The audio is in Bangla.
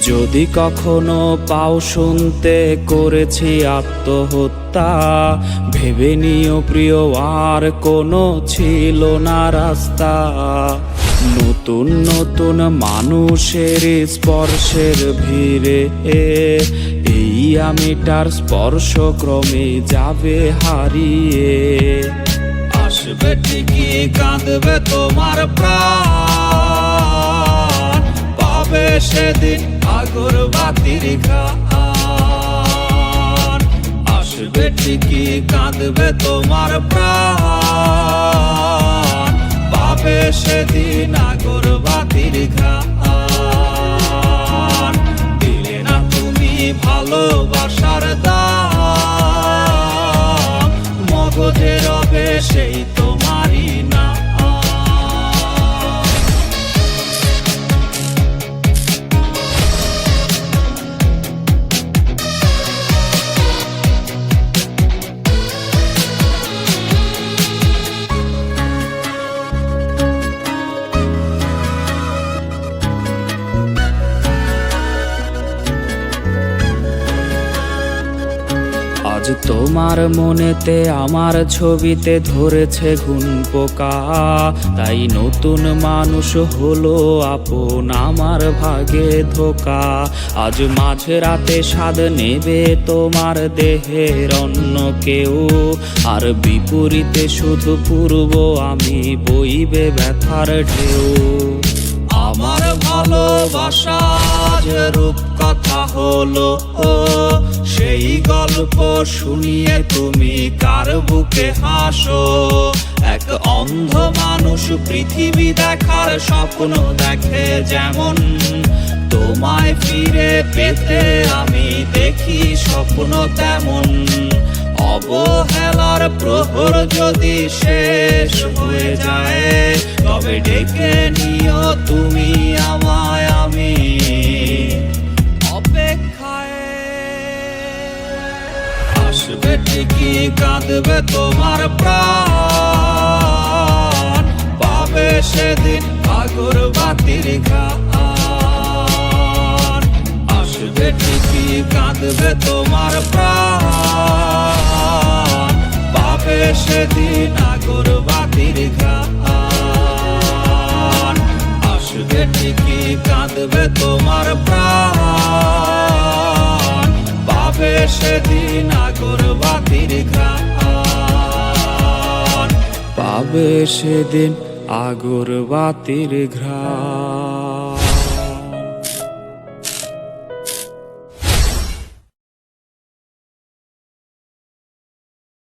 যদি কখনো পাও শুনতে করেছি আত্মহত্যা, ভেবে নিও প্রিয় আর কোনো ছিল না রাস্তা। নতুন নতুন মানুষের স্পর্শের ভিড়ে এই আমিটার স্পর্শ ক্রমে যাবে হারিয়ে। আসবে ঠিকই কাঁদবে তোমার প্রাণ, পাবে সেদিন আগরবাতির ঘ্রাণ। আসবে ঠিকই কাঁদবে তোমার প্রাণ, পাবে সেদিন আগরবাতির ঘ্রাণ। দিলে না তুমি ভালোবাসার দাম, মগজে রবে সেই তোমারই না। আজ তোমার মনেতে আমার ছবিতে ধরেছে ঘুন পোকা, তাই নতুন মানুষ হলো আপন আমার ভাগে ধোকা। আজ মাঝ রাতে স্বাদ নেবে তোমার দেহের অন্য কেউ, আর বিপরীতে শুধু পূর্ব আমি বইবে ব্যথার ঢেউ। আমার ভালোবাসা যে রূপ কথা হলো, সেই গল্প শুনিয়ে তুমি কার বুকে হাসো। এক অন্ধ মানুষ পৃথিবী দেখার স্বপ্ন দেখে যেমন, তোমায় ফিরে পেতে আমি দেখি স্বপ্ন তেমন। অবহেলার প্রহর যদি শেষ হয়ে যায়, তবে ডেকে নিও তুমি আমায়, আমি অপেক্ষায়। আসবে ঠিকই কাঁদবে তোমার প্রাণ, পাবে সেদিন আগরবাতির ঘ্রাণ। আসবে ঠিকই কাঁদবে তোমার প্রাণ, পাবে সেদিন আগরবাতির ঘ্রাণ। আসবে ঠিকই কাঁদবে তোমার প্রাণ, পাবে সেদিন আগরবাতির ঘ্রাণ। পাবে সেদিন আগরবাতির ঘ্রাণ।